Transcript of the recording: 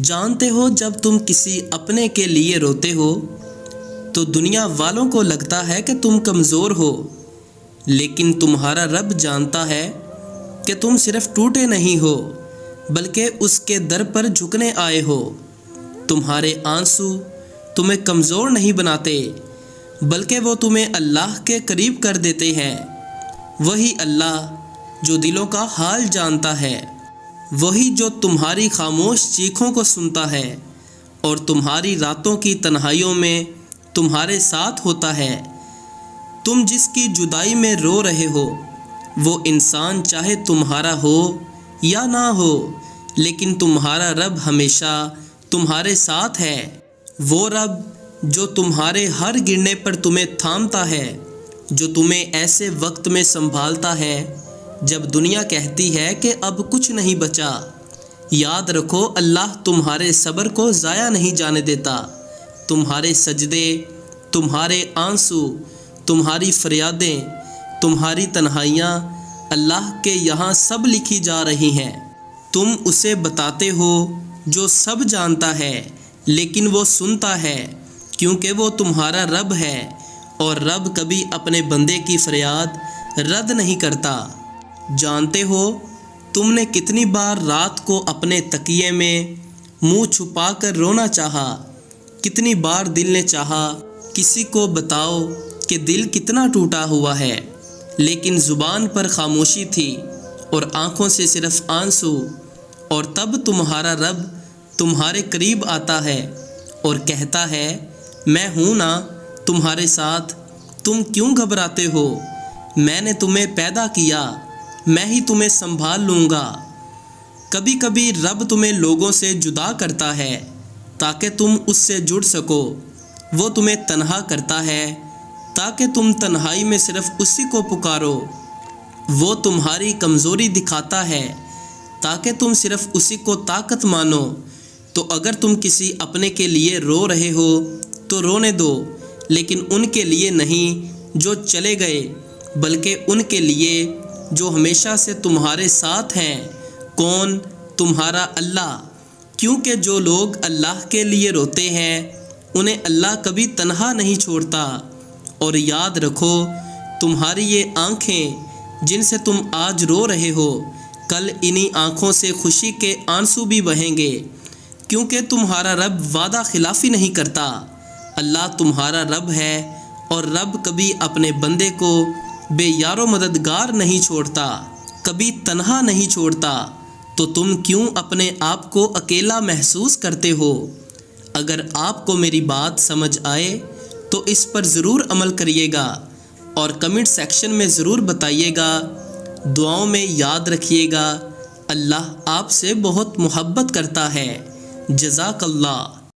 جانتے ہو جب تم کسی اپنے کے لیے روتے ہو تو دنیا والوں کو لگتا ہے کہ تم کمزور ہو، لیکن تمہارا رب جانتا ہے کہ تم صرف ٹوٹے نہیں ہو بلکہ اس کے در پر جھکنے آئے ہو۔ تمہارے آنسو تمہیں کمزور نہیں بناتے بلکہ وہ تمہیں اللہ کے قریب کر دیتے ہیں۔ وہی اللہ جو دلوں کا حال جانتا ہے، وہی جو تمہاری خاموش چیخوں کو سنتا ہے اور تمہاری راتوں کی تنہائیوں میں تمہارے ساتھ ہوتا ہے۔ تم جس کی جدائی میں رو رہے ہو وہ انسان چاہے تمہارا ہو یا نہ ہو، لیکن تمہارا رب ہمیشہ تمہارے ساتھ ہے۔ وہ رب جو تمہارے ہر گرنے پر تمہیں تھامتا ہے، جو تمہیں ایسے وقت میں سنبھالتا ہے جب دنیا کہتی ہے کہ اب کچھ نہیں بچا۔ یاد رکھو اللہ تمہارے صبر کو ضائع نہیں جانے دیتا۔ تمہارے سجدے، تمہارے آنسو، تمہاری فریادیں، تمہاری تنہائیاں اللہ کے یہاں سب لکھی جا رہی ہیں۔ تم اسے بتاتے ہو جو سب جانتا ہے، لیکن وہ سنتا ہے کیونکہ وہ تمہارا رب ہے، اور رب کبھی اپنے بندے کی فریاد رد نہیں کرتا۔ جانتے ہو تم نے کتنی بار رات کو اپنے تکیے میں منہ چھپا کر رونا چاہا، کتنی بار دل نے چاہا کسی کو بتاؤ کہ دل کتنا ٹوٹا ہوا ہے، لیکن زبان پر خاموشی تھی اور آنکھوں سے صرف آنسو۔ اور تب تمہارا رب تمہارے قریب آتا ہے اور کہتا ہے، میں ہوں نا تمہارے ساتھ، تم کیوں گھبراتے ہو؟ میں نے تمہیں پیدا کیا، میں ہی تمہیں سنبھال لوں گا۔ کبھی کبھی رب تمہیں لوگوں سے جدا کرتا ہے تاکہ تم اس سے جڑ سکو۔ وہ تمہیں تنہا کرتا ہے تاکہ تم تنہائی میں صرف اسی کو پکارو۔ وہ تمہاری کمزوری دکھاتا ہے تاکہ تم صرف اسی کو طاقت مانو۔ تو اگر تم کسی اپنے کے لیے رو رہے ہو تو رونے دو، لیکن ان کے لیے نہیں جو چلے گئے، بلکہ ان کے لیے جو ہمیشہ سے تمہارے ساتھ ہیں۔ کون؟ تمہارا اللہ، کیونکہ جو لوگ اللہ کے لیے روتے ہیں انہیں اللہ کبھی تنہا نہیں چھوڑتا۔ اور یاد رکھو تمہاری یہ آنکھیں جن سے تم آج رو رہے ہو، کل انہی آنکھوں سے خوشی کے آنسو بھی بہیں گے، کیونکہ تمہارا رب وعدہ خلافی نہیں کرتا۔ اللہ تمہارا رب ہے اور رب کبھی اپنے بندے کو بے یار و مددگار نہیں چھوڑتا، کبھی تنہا نہیں چھوڑتا۔ تو تم کیوں اپنے آپ کو اکیلا محسوس کرتے ہو؟ اگر آپ کو میری بات سمجھ آئے تو اس پر ضرور عمل کریے گا اور کمنٹ سیکشن میں ضرور بتائیے گا۔ دعاؤں میں یاد رکھیے گا اللہ آپ سے بہت محبت کرتا ہے۔ جزاک اللہ۔